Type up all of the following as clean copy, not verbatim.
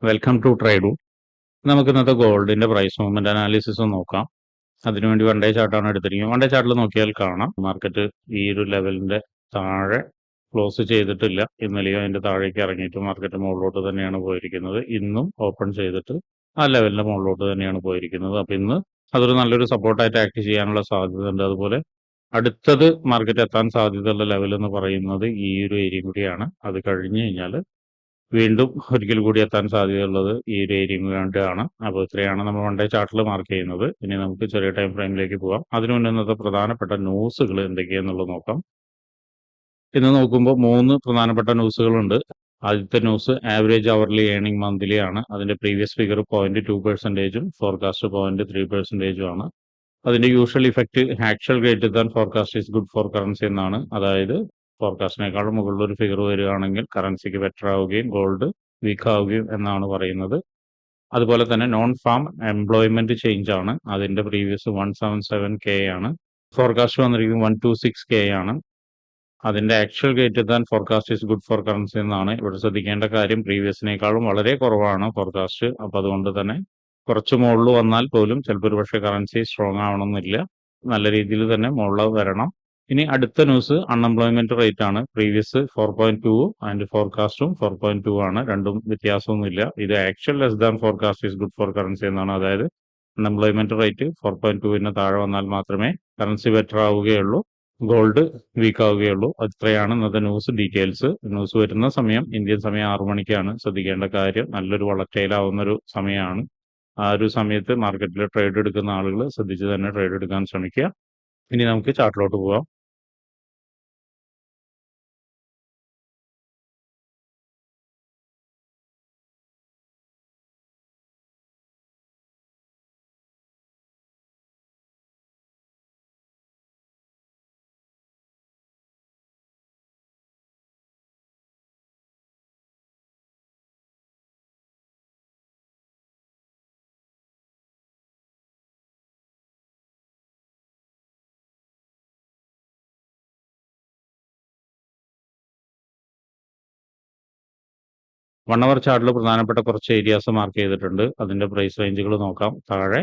Welcome to ട്രേഡു. നമുക്ക് ഇന്നത്തെ ഗോൾഡിന്റെ പ്രൈസ് മൂവ്മെന്റ് അനാലിസിസ് നോക്കാം. അതിനുവേണ്ടി വൺ ഡേ ചാർട്ടാണ് എടുത്തിരിക്കുന്നത്. വൺ ഡേ ചാർട്ടിൽ നോക്കിയാൽ കാണാം മാർക്കറ്റ് ഈ ഒരു ലെവലിന്റെ താഴെ ക്ലോസ് ചെയ്തിട്ടില്ല. ഇന്നലെയോ അതിന്റെ താഴേക്ക് ഇറങ്ങിയിട്ട് മാർക്കറ്റ് മുകളിലോട്ട് തന്നെയാണ് പോയിരിക്കുന്നത്. ഇന്നും ഓപ്പൺ ചെയ്തിട്ട് ആ ലെവലിന്റെ മുകളിലോട്ട് തന്നെയാണ് പോയിരിക്കുന്നത്. അപ്പൊ ഇന്ന് അതൊരു നല്ലൊരു സപ്പോർട്ടായിട്ട് ആക്ട് ചെയ്യാനുള്ള സാധ്യത ഉണ്ട്. അതുപോലെ അടുത്തത് മാർക്കറ്റ് എത്താൻ സാധ്യതയുള്ള ലെവൽ എന്ന് പറയുന്നത് ഈ ഒരു ഏരിയ കൂടിയാണ്. അത് കഴിഞ്ഞു കഴിഞ്ഞാൽ വീണ്ടും ഒരിക്കൽ കൂടി എത്താൻ സാധ്യതയുള്ളത് ഈ ഒരു ഏരിയയും ആണ്. അപ്പോൾ ഇത്രയാണ് നമ്മൾ വൺ ഡേ ചാർട്ടിൽ മാർക്ക് ചെയ്യുന്നത്. ഇനി നമുക്ക് ചെറിയ ടൈം ഫ്രെയിമിലേക്ക് പോകാം. അതിനു മുന്നേ ഇന്നത്തെ പ്രധാനപ്പെട്ട ന്യൂസുകൾ എന്തൊക്കെയാണെന്നുള്ളത് നോക്കാം. ഇന്ന് നോക്കുമ്പോൾ 3 പ്രധാനപ്പെട്ട ന്യൂസുകളുണ്ട്. ആദ്യത്തെ news average hourly earning monthly ആണ്. അതിന്റെ പ്രീവിയസ് ഫിഗർ 0.2%, ഫോർകാസ്റ്റ് 0.3% ആണ്. അതിന്റെ usual effect actual greater than forecast is good for currency എന്നാണ്. അതായത് ഫോർകാസ്റ്റിനേക്കാളും മുകളിൽ ഒരു ഫിഗർ വരികയാണെങ്കിൽ കറൻസിക്ക് ബെറ്റർ ആവുകയും ഗോൾഡ് വീക്ക് ആവുകയും എന്നാണ് പറയുന്നത്. അതുപോലെ തന്നെ നോൺ ഫാം എംപ്ലോയ്മെന്റ് ചേഞ്ച് ആണ്. അതിന്റെ പ്രീവിയസ് 177K ആണ്. ഫോർകാസ്റ്റ് വന്നിരിക്കുന്നത് 126K ആണ്. അതിന്റെ actual greater than forecast is good for currency എന്നാണ്. ഇവിടെ ശ്രദ്ധിക്കേണ്ട കാര്യം പ്രീവിയസിനേക്കാളും വളരെ കുറവാണ് ഫോർകാസ്റ്റ്. അപ്പൊ അതുകൊണ്ട് തന്നെ കുറച്ച് മുകളിൽ വന്നാൽ പോലും ചിലപ്പോൾ ഒരു പക്ഷേ കറൻസി സ്ട്രോങ് ആവണമെന്നില്ല. നല്ല രീതിയിൽ തന്നെ മുകളിൽ വരണം. ഇനി അടുത്ത ന്യൂസ് അൺഎംപ്ലോയ്മെന്റ് റേറ്റ് ആണ്. പ്രീവിയസ് 4.2 ആൻഡ് ഫോർകാസ്റ്റും 4.2 ആണ്. രണ്ടും വ്യത്യാസമൊന്നുമില്ല. ഇത് actual less than forecast is good for currency എന്നാണ്. അതായത് അൺഎംപ്ലോയ്മെന്റ് റേറ്റ് 4.2 താഴെ വന്നാൽ മാത്രമേ കറൻസി ബെറ്റർ ആവുകയുള്ളൂ, ഗോൾഡ് വീക്ക് ആവുകയുള്ളൂ. അത്രയാണ് ഇന്നത്തെ ന്യൂസ് ഡീറ്റെയിൽസ്. ന്യൂസ് വരുന്ന സമയം ഇന്ത്യൻ സമയം 6 മണിക്കാണ്. ശ്രദ്ധിക്കേണ്ട കാര്യം നല്ലൊരു വളറ്റൈൽ ആവുന്ന ഒരു സമയമാണ്. ആ ഒരു സമയത്ത് മാർക്കറ്റിൽ ട്രേഡ് എടുക്കുന്ന ആളുകൾ ശ്രദ്ധിച്ച് തന്നെ ട്രേഡ് എടുക്കാൻ ശ്രമിക്കുക. ഇനി നമുക്ക് ചാർട്ടിലോട്ട് പോവാം. വൺ അവർ ചാർട്ടിൽ പ്രധാനപ്പെട്ട കുറച്ച് ഏരിയാസ് മാർക്ക് ചെയ്തിട്ടുണ്ട്. അതിന്റെ പ്രൈസ് റേഞ്ചുകൾ നോക്കാം. താഴെ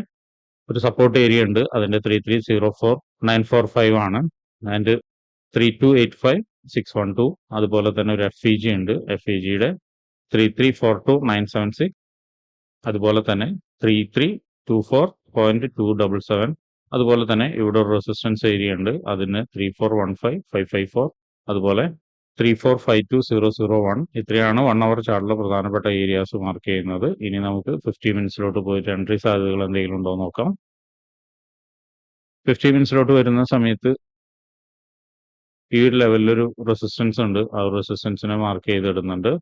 ഒരു സപ്പോർട്ട് ഏരിയ ഉണ്ട്. അതിന്റെ 3304,945 ആണ്. ആൻഡ് 3285,612. അതുപോലെ തന്നെ ഒരു FEG ഉണ്ട്. FEGയുടെ 3342,976. അതുപോലെ തന്നെ 3324.277. അതുപോലെ തന്നെ ഇവിടെ ഒരു റെസിസ്റ്റൻസ് ഏരിയ ഉണ്ട്. അതിന് 3415,554. അതുപോലെ 3452,001. ഇത്രയാണ് വൺ അവർ ചാർട്ടിലെ പ്രധാനപ്പെട്ട ഏരിയാസ് മാർക്ക് ചെയ്യുന്നത്. ഇനി നമുക്ക് 50 മിനിറ്റ്സിലോട്ട് പോയിട്ട് എൻട്രി സാധ്യതകൾ എന്തെങ്കിലും ഉണ്ടോ നോക്കാം. 50 മിനിറ്റ്സിലോട്ട് വരുന്ന സമയത്ത് ഈ ഒരു ലെവലിലൊരു റെസിസ്റ്റൻസ് ഉണ്ട്. ആ റെസിസ്റ്റൻസിനെ മാർക്ക് ചെയ്തിടുന്നുണ്ട്.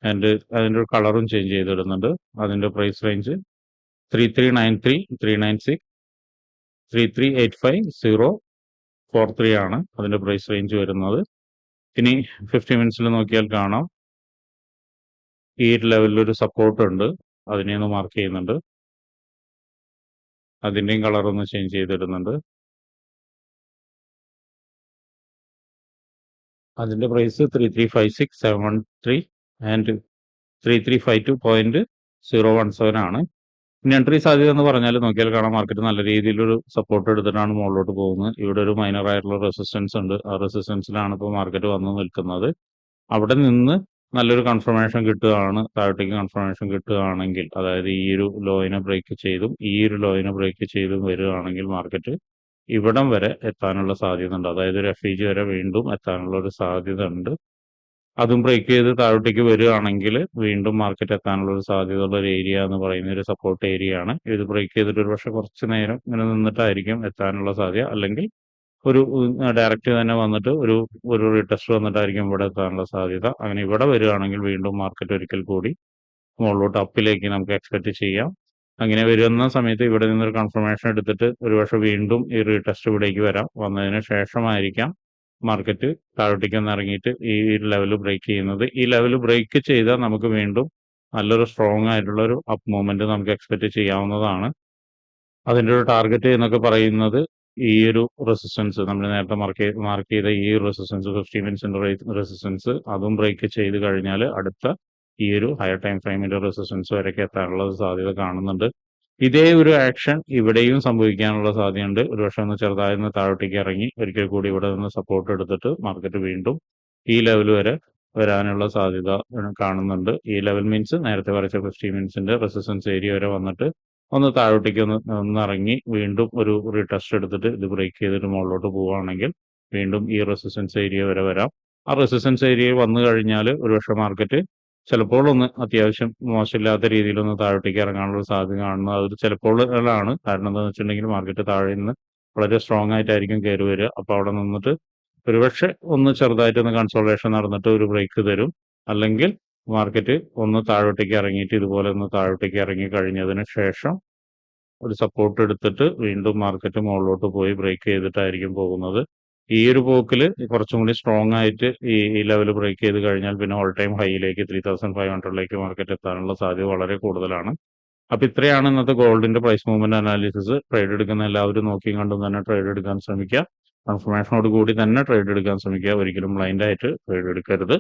ആൻഡ് അതിൻ്റെ ഒരു കളറും ചേഞ്ച് ചെയ്തിടുന്നുണ്ട്. അതിന്റെ പ്രൈസ് റേഞ്ച് 3393, 396, 3385,043 ആണ് അതിന്റെ പ്രൈസ് റേഞ്ച് വരുന്നത്. ഇനി 50 മിനിറ്റ്സിൽ നോക്കിയാൽ കാണാം ഈ ലെവലിലൊരു സപ്പോർട്ട് ഉണ്ട്. അതിനെ ഒന്ന് മാർക്ക് ചെയ്യുന്നുണ്ട്. അതിന്റെയും കളർ ഒന്ന് ചേഞ്ച് ചെയ്തിടുന്നുണ്ട്. അതിന്റെ പ്രൈസ് 3356,713 ആൻഡ് 3352.017 ആണ്. ഇനി എൻട്രി സാധ്യത എന്ന് പറഞ്ഞാൽ നോക്കിയാൽ കാണാം മാർക്കറ്റ് നല്ല രീതിയിലൊരു സപ്പോർട്ട് എടുത്തിട്ടാണ് മുകളിലോട്ട് പോകുന്നത്. ഇവിടെ ഒരു മൈനർ ആയിട്ടുള്ള റെസിസ്റ്റൻസ് ഉണ്ട്. ആ റെസിസ്റ്റൻസിലാണ് ഇപ്പോൾ മാർക്കറ്റ് വന്ന് നിൽക്കുന്നത്. അവിടെ നിന്ന് നല്ലൊരു കൺഫർമേഷൻ കിട്ടുകയാണ്, താഴോട്ടേക്ക് കൺഫർമേഷൻ കിട്ടുകയാണെങ്കിൽ, അതായത് ഈ ഒരു ലോയിനെ ബ്രേക്ക് ചെയ്തും ഈ ഒരു ലോയിനെ ബ്രേക്ക് ചെയ്തും വരികയാണെങ്കിൽ മാർക്കറ്റ് ഇവിടം വരെ എത്താനുള്ള സാധ്യത ഉണ്ട്. അതായത് ഒരു FEG വരെ വീണ്ടും എത്താനുള്ള ഒരു സാധ്യത ഉണ്ട്. അതും ബ്രേക്ക് ചെയ്ത് താഴോട്ടേക്ക് വരികയാണെങ്കിൽ വീണ്ടും മാർക്കറ്റ് എത്താനുള്ള ഒരു സാധ്യതയുള്ള ഒരു ഏരിയ എന്ന് പറയുന്ന ഒരു സപ്പോർട്ട് ഏരിയ ആണ്. ഇത് ബ്രേക്ക് ചെയ്തിട്ട് ഒരു പക്ഷെ കുറച്ച് നേരം ഇങ്ങനെ നിന്നിട്ടായിരിക്കും എത്താനുള്ള സാധ്യത. അല്ലെങ്കിൽ ഒരു ഡയറക്റ്റ് തന്നെ വന്നിട്ട് ഒരു റീടെസ്റ്റ് വന്നിട്ടായിരിക്കും ഇവിടെ എത്താനുള്ള സാധ്യത. അങ്ങനെ ഇവിടെ വരികയാണെങ്കിൽ വീണ്ടും മാർക്കറ്റ് ഒരിക്കൽ കൂടി മുകളിലോട്ട് അപ്പിലേക്ക് നമുക്ക് എക്സ്പെക്ട് ചെയ്യാം. അങ്ങനെ വരുന്ന സമയത്ത് ഇവിടെ നിന്നൊരു കൺഫർമേഷൻ എടുത്തിട്ട് ഒരുപക്ഷെ വീണ്ടും ഈ റീടെസ്റ്റ് ഇവിടേക്ക് വരാം. വന്നതിന് ശേഷമായിരിക്കാം മാർക്കറ്റ് താഴോട്ടേക്ക് ഒന്ന് ഇറങ്ങിയിട്ട് ഈ ലെവൽ ബ്രേക്ക് ചെയ്യുന്നത്. ഈ ലെവൽ ബ്രേക്ക് ചെയ്താൽ നമുക്ക് വീണ്ടും നല്ലൊരു സ്ട്രോങ് ആയിട്ടുള്ള ഒരു അപ്പ് മൂവ്മെന്റ് നമുക്ക് എക്സ്പെക്ട് ചെയ്യാവുന്നതാണ്. അതിന്റെ ഒരു ടാർഗറ്റ് എന്നൊക്കെ പറയുന്നത് ഈ ഒരു റെസിസ്റ്റൻസ് നമ്മൾ നേരത്തെ മാർക്ക് ചെയ്ത ഈ റെസിസ്റ്റൻസ് 50 മിനിറ്റ്സിന്റെ റെസിസ്റ്റൻസ് അതും ബ്രേക്ക് ചെയ്ത് കഴിഞ്ഞാൽ അടുത്ത ഈ ഒരു ഹയർ ടൈം ഫ്രെയിമിന്റെ റെസിസ്റ്റൻസ് വരെയൊക്കെ എത്താനുള്ള സാധ്യത കാണുന്നുണ്ട്. ഇതേ ഒരു ആക്ഷൻ ഇവിടെയും സംഭവിക്കാനുള്ള സാധ്യതയുണ്ട്. ഒരുപക്ഷെ ഒന്ന് ചെറുതായി താഴോട്ടേക്ക് ഇറങ്ങി ഒരിക്കൽ കൂടി ഇവിടെ നിന്ന് സപ്പോർട്ട് എടുത്തിട്ട് മാർക്കറ്റ് വീണ്ടും ഈ ലെവൽ വരെ വരാനുള്ള സാധ്യത കാണുന്നുണ്ട്. ഈ ലെവൽ മീൻസ് നേരത്തെ വരച്ച 50 മിനിറ്റ്സിന്റെ റെസിസ്റ്റൻസ് ഏരിയ വരെ വന്നിട്ട് ഒന്ന് താഴോട്ടേക്ക് ഒന്ന് ഇറങ്ങി വീണ്ടും ഒരു റീടെസ്റ്റ് എടുത്തിട്ട് ഇത് ബ്രേക്ക് ചെയ്തിട്ട് മുകളിലോട്ട് പോവുകയാണെങ്കിൽ വീണ്ടും ഈ റെസിസ്റ്റൻസ് ഏരിയ വരെ വരാം. ആ റെസിസ്റ്റൻസ് ഏരിയ വന്നു കഴിഞ്ഞാൽ ഒരുപക്ഷെ മാർക്കറ്റ് ചിലപ്പോൾ ഒന്ന് അത്യാവശ്യം മോശമില്ലാത്ത രീതിയിൽ ഒന്ന് താഴോട്ടേക്ക് ഇറങ്ങാനുള്ള സാധ്യത കാണുന്നത്. അത് ചിലപ്പോഴാണ്. കാരണം എന്താണെന്ന് വെച്ചിട്ടുണ്ടെങ്കിൽ മാർക്കറ്റ് താഴെ നിന്ന് വളരെ സ്ട്രോങ് ആയിട്ടായിരിക്കും കയറി വരിക. അപ്പോൾ അവിടെ നിന്നിട്ട് ഒരുപക്ഷെ ഒന്ന് ചെറുതായിട്ടൊന്ന് കൺസോൾട്ടേഷൻ നടന്നിട്ട് ഒരു ബ്രേക്ക് തരും. അല്ലെങ്കിൽ മാർക്കറ്റ് ഒന്ന് താഴോട്ടേക്ക് ഇറങ്ങിയിട്ട് ഇതുപോലെ ഒന്ന് താഴോട്ടേക്ക് ഇറങ്ങി കഴിഞ്ഞതിന് ശേഷം ഒരു സപ്പോർട്ട് എടുത്തിട്ട് വീണ്ടും മാർക്കറ്റ് മുകളിലോട്ട് പോയി ബ്രേക്ക് ചെയ്തിട്ടായിരിക്കും പോകുന്നത്. ഈ ഒരു പോക്കിൽ കുറച്ചും കൂടി സ്ട്രോങ് ആയിട്ട് ഈ ലെവൽ ബ്രേക്ക് ചെയ്ത് കഴിഞ്ഞാൽ പിന്നെ ഓൾ ടൈം ഹൈയിലേക്ക് 3500ലേക്ക് മാർക്കറ്റ് എത്താനുള്ള സാധ്യത വളരെ കൂടുതലാണ്. അപ്പൊ ഇത്രയാണ് ഇന്നത്തെ ഗോൾഡിന്റെ പ്രൈസ് മൂവ്മെന്റ് അനാലിസിസ്. ട്രേഡ് എടുക്കുന്ന എല്ലാവരും നോക്കിയും കണ്ടും തന്നെ ട്രേഡ് എടുക്കാൻ ശ്രമിക്കുക. കൺഫർമേഷനോട് കൂടി തന്നെ ട്രേഡ് എടുക്കാൻ ശ്രമിക്കുക. ഒരിക്കലും ബ്ലൈൻഡ് ആയിട്ട് ട്രേഡ് എടുക്കരുത്.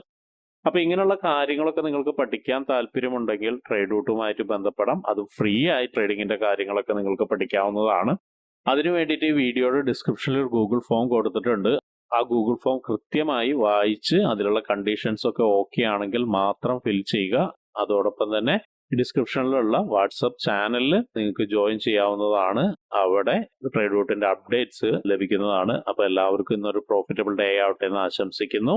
അപ്പൊ ഇങ്ങനെയുള്ള കാര്യങ്ങളൊക്കെ നിങ്ങൾക്ക് പഠിക്കാൻ താല്പര്യമുണ്ടെങ്കിൽ ട്രേഡ് റൂട്ടുമായിട്ട് ബന്ധപ്പെടാം. അത് ഫ്രീ ആയി ട്രേഡിങ്ങിന്റെ കാര്യങ്ങളൊക്കെ നിങ്ങൾക്ക് പഠിക്കാവുന്നതാണ്. അതിനു വേണ്ടിയിട്ട് ഈ വീഡിയോയുടെ ഡിസ്ക്രിപ്ഷനിൽ ഒരു ഗൂഗിൾ ഫോം കൊടുത്തിട്ടുണ്ട്. ആ ഗൂഗിൾ ഫോം കൃത്യമായി വായിച്ച് അതിലുള്ള കണ്ടീഷൻസ് ഒക്കെ ഓക്കെ ആണെങ്കിൽ മാത്രം ഫിൽ ചെയ്യുക. അതോടൊപ്പം തന്നെ ഡിസ്ക്രിപ്ഷനിലുള്ള വാട്സപ്പ് ചാനലിൽ നിങ്ങൾക്ക് ജോയിൻ ചെയ്യാവുന്നതാണ്. അവിടെ ട്രേഡ് റൂട്ടിന്റെ അപ്ഡേറ്റ്സ് ലഭിക്കുന്നതാണ്. അപ്പൊ എല്ലാവർക്കും ഇന്നൊരു പ്രോഫിറ്റബിൾ ഡേ ആവട്ടെ എന്ന് ആശംസിക്കുന്നു.